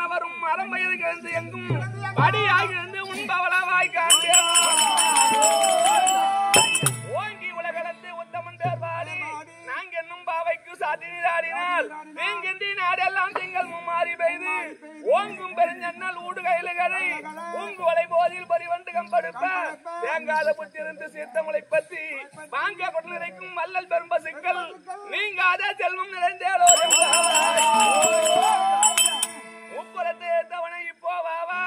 வானவரும் மரம்பயிறு கிழந்து எங்கும் படியாகிருந்து உண்பவளவாய் காண்பே ஓங்கி உலகளந்து உத்தமன் தேர்வாடி நாங்க என்னும் பாவைக்கு சாத்தி நீராடினால் நீங்கின்றி நாடெல்லாம் திங்கள் மும்மாறி பெய்து ஓங்கும் பெருஞ்சன்னல் ஊடுகையிலுகளை பூங்குவலை போதில் பரிவண்டு கம்படுப்ப தேங்காத புத்திருந்து சீர்த்த முளை பற்றி வாங்க கொண்டு நிறைக்கும் வல்லல் பெரும்ப சிக்கல் நீங்காத செல்வம் நிறைந்தேலோ முப்புறத்தை ஏத்தவனை இப்போ வாவா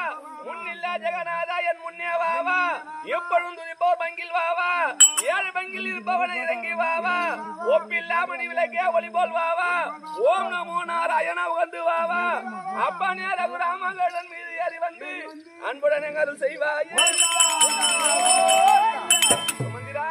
முன்னில்லா ஜெகநாதா என் முன்னே வாவா எப்பொழுதும் துதிப்போர் பங்கில் வாவா ஏழு பங்கில் இருப்பவனை இறங்கி வாவா ஒப்பில்லா மணி விளக்கே ஒளி போல் வாவா ஓம் நமோ நாராயண உகந்து வாவா அப்பா நேர ரகுராமகடன் மீது ஏறி வந்து அன்புடன் எங்கள் செய்வாய் மந்திரா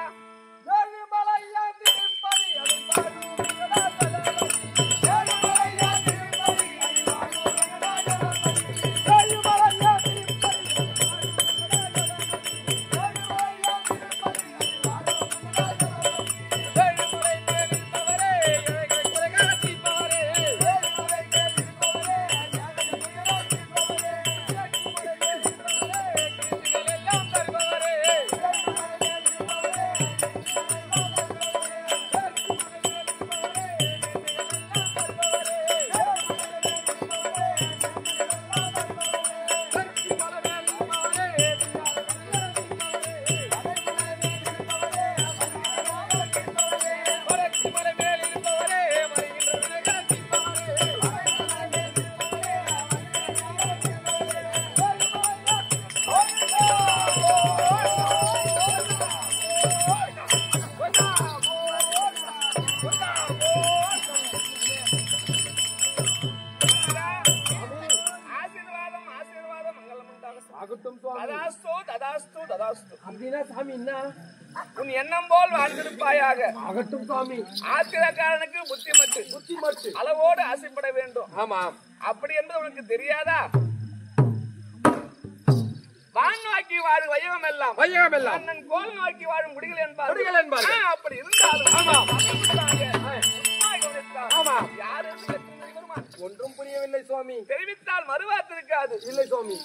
உன் எண்ணம் போல் வாழ்ந்திருப்பாயாக. ஆகட்டும் சுவாமி. ஆத்திரக்காரனுக்கு புத்திமட்டு அளவோடு ஆசைப்பட வேண்டும். ஆமாம். அப்படி என்று உனக்கு தெரியாதா? வான் நோக்கி வாழும் வையகம் எல்லாம் அண்ணன் கோல் நோக்கி வாழும் குடிகள் என்பார். அப்படி இருந்தாலும் யாரு ஒன்றும் புரியவில்லை சுவாமி. தெரிவித்தால் மறுவார்த்திருக்காது. இல்லை சுவாமி.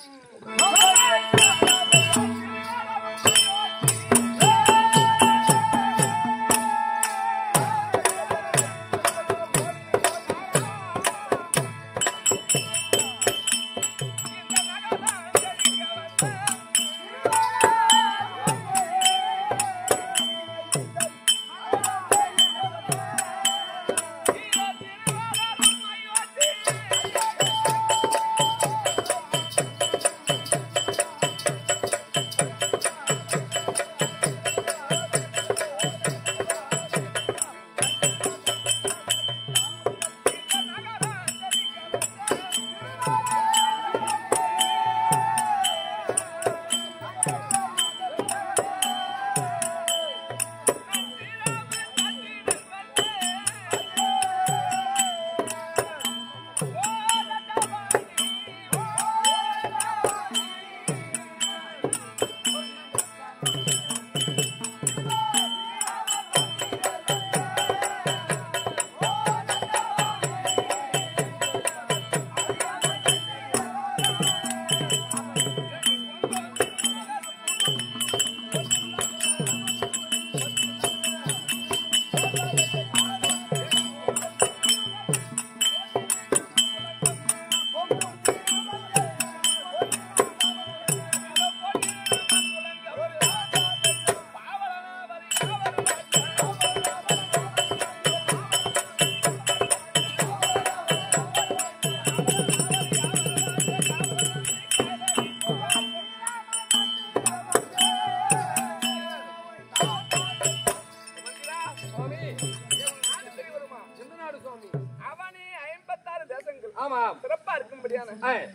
சிறப்பா இருக்கும்படியான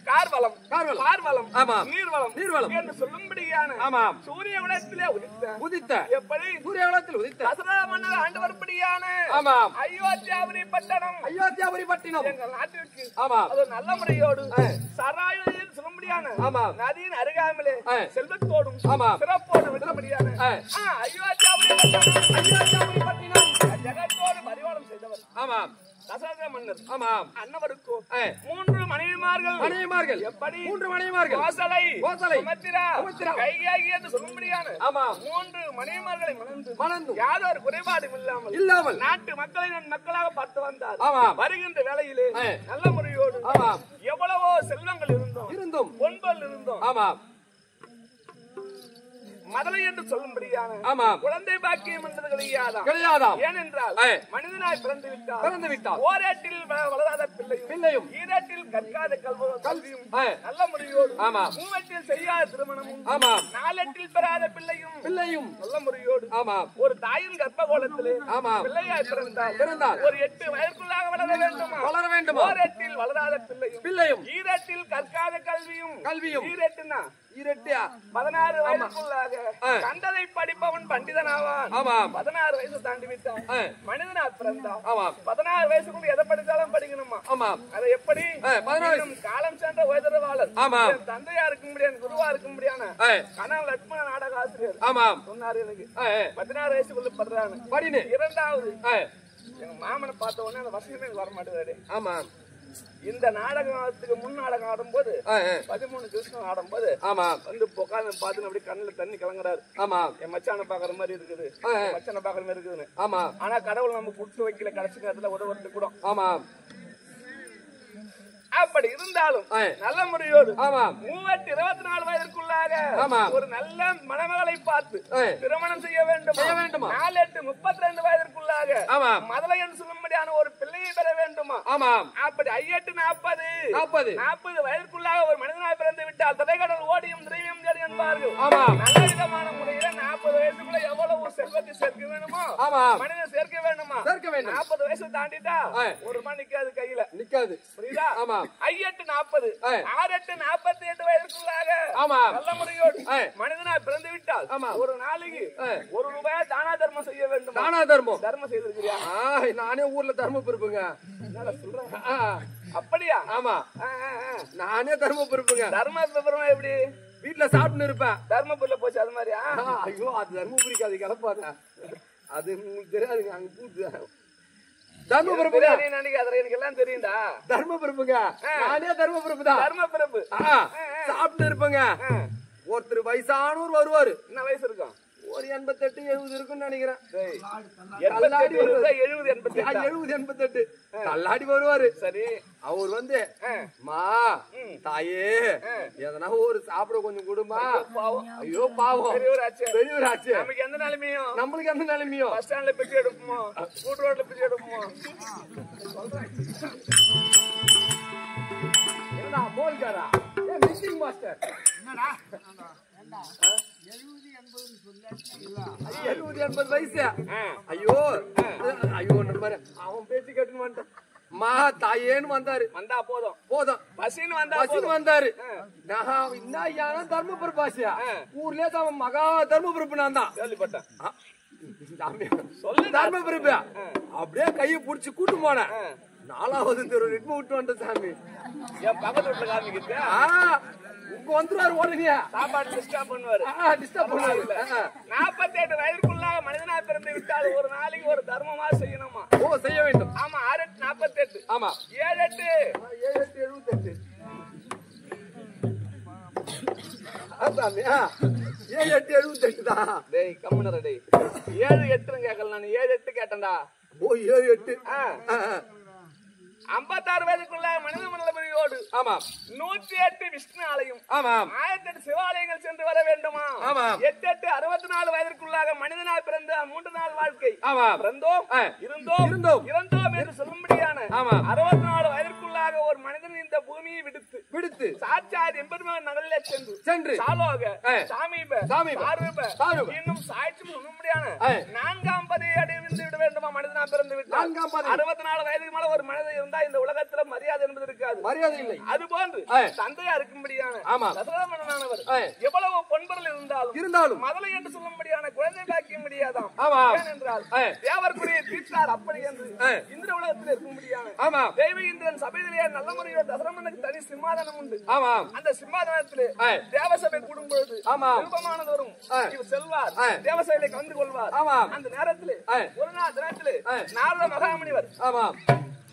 கார்வலம் நீர்வளம் என்று சொல்லும்படியான சூரிய குலத்திலே உதித்த எப்படி சூரிய குலத்தில் உதித்த தசரத மன்னர் ஆண்டு வரும்படியான அயோத்தியாபுரி பட்டணம் எங்கள் நாட்டிற்கு அது நல்ல முறையோடு சராயுதத்தில் சொல்லும்படியான நதியின் அருகாமலே செல்வத்தோடும் சிறப்போடும் விடும்படியான அயோத்தியாபுரி பட்டணம் ஜெகத்தோடு பரிவாரம் செய்தவர். தசரத மன்னர் ஆமாம் அன்னவருக்கோ 3 மனைவிமார்கள் எப்படி 3 மனைவிமார்கள் கோசலை சுமித்திரா சுமித்திரா கைகேயி என்று சொல்லும்படியான ஆமாம் 3 மனைவிமார்களை மணந்து யாதோ ஒரு குறைபாடும் இல்லாமல் நாட்டு மக்களை மக்களாக பார்த்து வந்தார் ஆமாம் வருகின்ற வேளையிலே நல்ல முறையோடு ஆமாம் எவ்வளவோ செல்வங்கள் இருந்தும் பொன்பொருள் இருந்தும் ஆமாம் மதலை என்று சொல்லும்படியான ஆமாம் குழந்தை பாக்கியம் என்பது கிடையாதாம் ஏனென்றால் மனிதனாய் பிறந்து விட்டார் ஓரேட்டில் வளராத பிள்ளையும் ஈரேட்டில் கற்காத கல்வியும் நல்ல முறையோடு மூவெட்டில் செய்யாத திருமணமும் நாலெட்டில் பெறாத பிள்ளையும் நல்ல முறையோடு ஒரு தாயின் கர்ப்ப கோலத்திலே பிள்ளையாய் பிறந்தால் ஒரு 8 வயதுக்குள்ளாக வளர வேண்டுமா ஓரேட்டில் வளராத பிள்ளையும் ஈரேட்டில் கற்காத கல்வியும் ஈரேட்டுனா 16 வயதுக்குள்ளாக கண்டதை படிப்பவன் பண்டிதனாவான் 16 வயசு தாண்டி விட்டான் மனிதனா பிறந்தான் 16 வயசுக்குள்ள எதை படித்தாலும் படிக்கணுமா அதை எப்படி காலம் சென்ற உயர்வாளர் தந்தையா இருக்க முடியாது குருவா இருக்க முடியாது கணவன் லட்சுமண நாடக ஆசிரியர் சொன்னாரு எனக்கு 16 வயசுக்குள்ள படுறாங்க இரண்டாவது எங்க மாமனை பார்த்த உடனே அந்த வசதியுமே வர மாட்டேங்குது ஆமா இந்த நாடகத்துக்கு முன் நாடகம் ஆடும்போது 13 கிருஷ்ணன் ஆடும்போது வந்து உட்காந்து பாத்துன்னு அப்படி கண்ணுல தண்ணி கலங்குறாரு என் மச்சான பாக்குற மாதிரி இருக்குது மச்சான பாக்குற மாதிரி இருக்குதுன்னு ஆனா கடவுள் நம்ம புட்டு வைக்கல கடைசி நேரத்துல உதவுறது கூட அப்படி இருந்தாலும் நல்ல முறையோடு 24 வயதிற்குள்ளாக ஒரு நல்ல மணமகளை பார்த்து திருமணம் செய்ய வேண்டும் 32 வயதிற்குள்ளாக மதலை என்று சொல்லும்படியான ஒரு பிள்ளையை பெற வேண்டுமா அப்படி 40 வயதிற்குள்ளாக ஒரு மனிதனாய் பிறந்து விட்டால் தடைகடல் ஓடியும் திரையும் என்பார்கள் நல்ல விதமான முறையில 40 வயசுக்குள்ள எவ்வளவு செல்வத்தை சேர்க்க வேண்டுமோ மனிதன் சேர்க்க வேண்டுமா 40 வயசு தாண்டிட்டா ஒரு ரூபாய் நிக்காது கையில நிக்காது புரியுதா 40 48 வயதுக்குள்ளாக நல்ல முறையோடு மனிதனா பிறந்து விட்டால் ஒரு நாளைக்கு 1 ரூபாய் தானா தர்மம் செய்ய வேண்டும் தர்மம் செய்திருக்கிறியா நானே ஊர்ல தர்மம் பொறுப்புங்க அப்படியா ஆமா நானே தர்மம் பொறுப்புங்க தர்மபுரம் எப்படி வீட்டுல சாப்பிட்டு இருப்பேன் தர்மபுரியில போச்சு அது மாதிரியா ஐயோ அது தர்மபுரிக்கு அது கிளப்பாங்க அது உங்களுக்கு தெரியாதுங்க அங்க பூத்து தர்மபுரப்புங்க எனக்கு எல்லாம் தெரியும்டா தர்மபுரப்புங்க நானே தர்மபுரப்பு தான் தர்மபுரப்பு சாப்பிட்டு இருப்பேங்க ஒருத்தர் வயசானவர் வருவாரு என்ன வயசு இருக்கும் ஒரு 88-70 இருக்குன்னு நினைக்கிறேன் 70-88 தள்ளாடி வருவாரு சரி அவர் வந்து மா தாயே எதனா ஒரு சாப்பிட கொஞ்சம் கொடுமா ஐயோ பாவம் பெரியவராச்சு நமக்கு எந்த நிலைமையும் நம்மளுக்கு எந்த நிலைமையும் பஸ் ஸ்டாண்ட்ல பிச்சை எடுப்போமோ கூட்டு ரோட்ல பிச்சை எடுப்போமோ என்னடா போல்காரா மிஸ்டிங் மாஸ்டர் என்னடா 70-80 வயசு ஐயோ ஐயோ பாரு அவன் பேச்சு கேட்டுன்னு மா தாயேன்னு வந்தா போதும் பசின்னு வந்தாரு நான் என்ன தர்மபுரம் பாசியா ஊர்லயே அவன் மகா தர்மபுரம் நான் தான் கேள்விப்பட்டேன் தர்மபுரம் அப்படியே கையை புடிச்சு கூட்டு போனேன் 4வது தெரு ரிட்ம விட்டு வந்துட்ட சாமி என் பக்கத்து வீட்டுல காமிக்கிட்டு உங்க வந்துருவாரு உடனே சாப்பாடு டிஸ்டர்ப் பண்ணுவாரு 48 வயதுக்குள்ளாக மனிதனா பிறந்து விட்டால் ஒரு நாளைக்கு ஒரு தர்மமா செய்யணுமா செய்ய வேண்டும் ஆமா 6-48 ஆமா 7-8 78 7-8 தான் டேய் கம்மனடா டேய் 7-8 கேக்கல நான் 7-8 கேட்டேன்டா 7-8 56 வயதுக்குள்ள மனித மண்டலபதியோடு 108 விஷ்ணு ஆலயம் 1008 சிவாலயங்கள் சென்று வர வேண்டுமா 8-8 64 வயதிற்குள்ளாக மனிதனால் பிறந்த 3 நாள் வாழ்க்கை பிறந்தோம் இருந்தோம் என்று சொல்லும்படியான 64 வயதிற்குள்ளாக ஒரு மனிதன் இந்த பூமியை விடுத்து சாட்சாத் எம்பெருமான் நகரிலே சென்று சாலோக சாமீப இன்னும் சாட்சி சொல்லும்படியான 4ஆம் பதவியை அடைந்து விட வேண்டுமா மனிதனா பிறந்து விட்டால் 64 வயதுக்கு மேல ஒரு மனிதன் இந்த உலகத்துல மரியாதை என்பது இருக்காது மரியாதை இல்லை அது போன்று தந்தையா இருக்கும்படியான தசரதமன்னனானவர் எவ்வளவு பொன்பொருள் இருந்தாலும் மதலை என்று சொல்லும்படியான குழந்தை பாக்கியம் முடியாதாம் ஏனென்றால் தேவர்குரிய தீர்த்தார் அப்படி என்று இந்திர உலகத்தில் இருக்கும்படியான தெய்வ இந்திரன் சபையிலேயே நல்ல முறையோடு தசரமன்னனுக்கு தனி சிம்மாதனம் உண்டு அந்த சிம்மாதனத்திலே தேவசபை கூடும் பொழுது விருப்பமானதோறும் இவர் செல்வார் தேவசபையிலே கலந்து கொள்வார் அந்த நேரத்திலே ஒரு நாள் தினத்திலே நாரத மகாமுனிவர்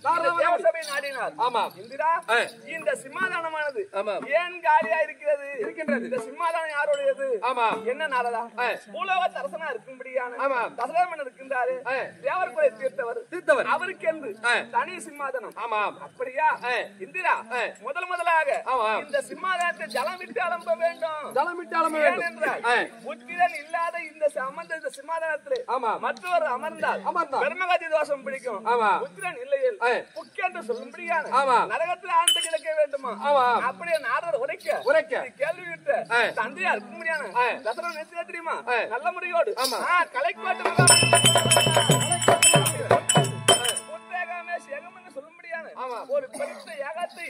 தேவசபை நாடினார். ஆமா. இந்திரா, இந்த சிம்மாதானமானது ஆமா. ஏன் காலியா இருக்கிறது? இந்த சிம்மாதானம் யாருடையது? ஆமா. என்ன நாரதா, பூலோக அரசனா இருக்கும்படியான ஆமா. தசரமன் இருக்கின்றாரு, தேவர் குலை தீர்த்தவர், அவருக்கு என்று தனி சிம்மாதானம். ஆமா. அப்படியா? இந்திரா, முதலாக இந்த சிம்மாதானத்தை ஜலம் விட்டு அலம்ப வேண்டும். ஜலம் விட்டு அலம்ப வேண்டும் என்றால் புத்திரன் இல்லாத இந்த சிம்மாதானத்திலே மற்றவர் அமர்ந்தால் பெருமகதி தோஷம் பிடிக்கும். புத்திரன் இல்லையில் புக்கென்று சொல்லும்படியான நரகத்தில் ஆழ்ந்து கிடக்க வேண்டுமா? அப்படியே நாரதர் உரைக்க கேள்விவிட்டு தந்தையா இருக்க முடியாது. தசரன் நினைச்சா தெரியுமா? நல்ல முறையோடு கலைக்கோட்டு ஒரு பெருத்த யாகத்தை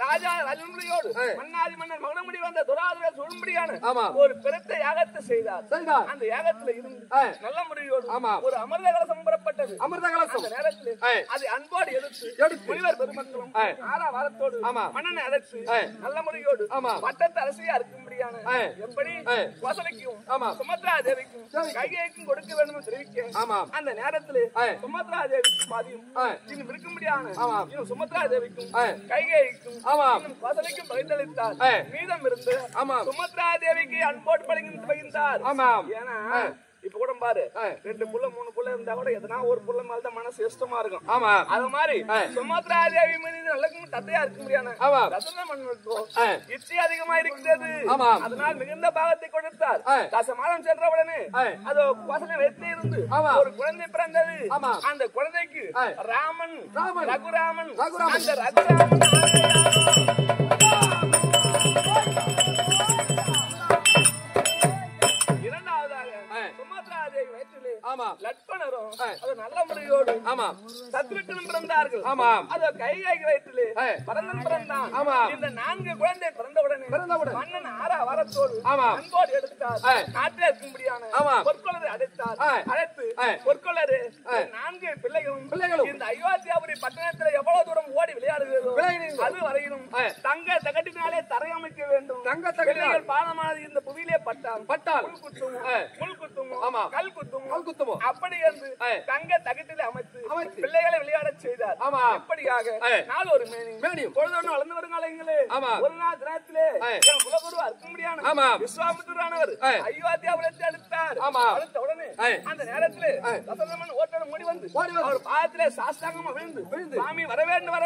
ராஜா ராஜமுடியோடு மன்னாதி மன்னர் மகனமுடி வந்த துராதரர் சொல்லும்படியான ஒரு பெருத்த யாகத்தை செய்தார். அந்த யாகத்துல இருந்து நல்ல முறையோடு ஒரு அமிர்த கலசம் புறப்பட்டது. அமிர்த கலசம் அந்த நேரத்தில் அது அன்போடு எடுத்து முனிவர் பெருமக்களும் ஆறாவாரத்தோடு மன்னனை அழைத்து நல்ல முறையோடு பட்டத்து அரசியா இருக்கும்படியான எப்படி கோசலைக்கும் சுமத்ரா தேவிக்கும் கைகைக்கும் கொடுக்க வேண்டும் தெரிவிக்க அந்த நேரத்தில் சுமத்ரா தேவிக்கும் பாதியும் இன்னும் இருக்கும்படியான சுமத்ரா தேவிக்கும் கைகைக்கும் கோசலைக்கும் பகிர்ந்தளித்தார். மீதம் இருந்து சுமத்ரா தேவிக்கு அன்போடு பகிர்ந்தார். ஏன்னா இப்ப கூட பாரு, 2 புள்ள 3 புள்ள இருந்தா கூட எதனா ஒரு புள்ள மேலதான் மனசு இஷ்டமா இருக்கும். அது மாதிரி சுமத்ரா தேவி மீது நல்லக்கும் தத்தையா இருக்க முடியாது. இச்சை அதிகமா இருக்கிறது. அதனால் மிகுந்த பாகத்தை கொடுத்தார். மாதம் சென்ற உடனே அது வாசனை வைத்து இருந்து ஒரு குழந்தை பிறந்தது. அந்த குழந்தைக்கு ராமன் ரகுராமன் அந்த ரகுராமன் லட்சுமணரும் நல்ல முறையோடு சத்ருக்கனும் பிறந்தார்கள். அது கைகாய்க்கு வயிற்றிலே பரந்தன் பிறந்தான். இந்த 4 குழந்தை பிறந்தவுடனே மன்னன் ஆறாவாரத்தோடு அன்போடு எடுத்தார். நாட்டில் இருக்கும்படியான பொற்கொள்ளரை அழைத்தார். அழைத்து பொற்கொள்ளரு 4 பிள்ளைகளும் இந்த அயோத்தியாபுரி பட்டணத்தில் எவ்வளவு தூரம் ஓடி விளையாடுகிறதோ அது வரையிலும் தங்க தகட்டினாலே தரையமைக்க வேண்டும். தங்க தகட்டினால் பாதமானது இந்த புவியிலே பட்டால் முள் குத்துமோ கல் குத்துமோ அப்படி என்று தங்க தகட்டிலே அமைத்து பிள்ளைகளை விளையாட செய்தார். எப்படியாக நாள் ஒரு மேனியும் பொழுது வளர்ந்து வருங்காலங்களே ஒரு நாள் தினத்திலே குலகுருவா இருக்க முடியாது விஸ்வாமித்திரர் அயோத்தியாபுரத்தை அழுத்தார். அழுத்த உடனே அந்த நேரத்திலே தசரமன் ஓட்டோடு மூடி வந்து அவர் பாதத்திலே சாஸ்தாங்கமா விழுந்து சாமி வர வேண்டும்,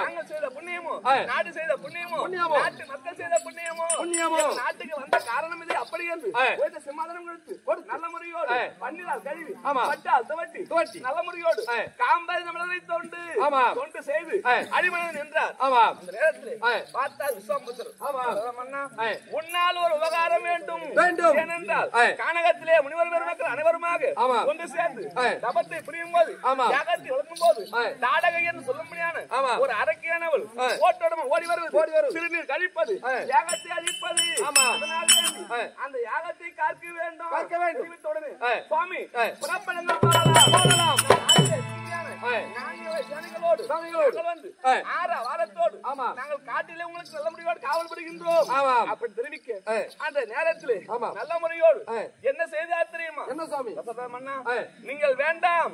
நாங்கள் செய்த புண்ணியமோ நாடு செய்த புண்ணியமோ நாட்டு மக்கள் செய்த புண்ணியமோ நாட்டுக்கு வந்த காரணம் இது. அப்படி என்று சிம்மாதனம் கொடுத்து நல்ல முறையோடு பன்னிரால் கழுவி பட்டால் துவட்டி நல்ல முறையோடு காம்பை நம்மளை தொண்டு செய்து அடிமனன் என்றார். அந்த நேரத்தில் பார்த்தார் விஸ்வாமித்திரர், முன்னால் ஒரு உபகாரம் வேண்டும். ஏனென்றால் கானகத்திலே முனிவர் பெருமக்கள் அனைவருமாக ஒன்று சேர்ந்து தபத்தை புரியும் போது யாகத்தை வளர்க்கும் போது தாடகை என்று சொல்ல முடியாது ஒரு அரக்கியானவள் ஓட்டோடும் ஓடி வருவது சிறுநீர் கழிப்பது யாகத்தை அழிப்பது. அந்த யாகத்தை காக்க வேண்டும். சுவாமி புறப்படலாம் போகலாம். நாங்கள் காட்டிலே உங்களுக்கு நல்ல முறையோடு காவல் புரிகின்றோம் அப்படி தெரிவிக்க அந்த நேரத்தில் நல்ல முறையோடு என்ன செய்தார் தெரியுமா? என்ன சுவாமி? நீங்கள் வேண்டாம்,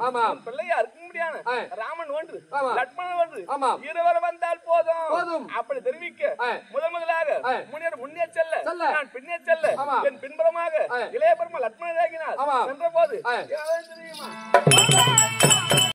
பிள்ளையா இருக்க முடியாது. ராமன் ஒன்று லட்சுமணன் ஒன்று இருவர் வந்தால் போதும் அப்படி தெரிவிக்க முதலாக முனிவர் முன்னே செல்ல நான் பின்னே செல்ல என் பின்புறமாக இளைய பெருமா லட்சுமணன் சென்ற போது தெரியுமா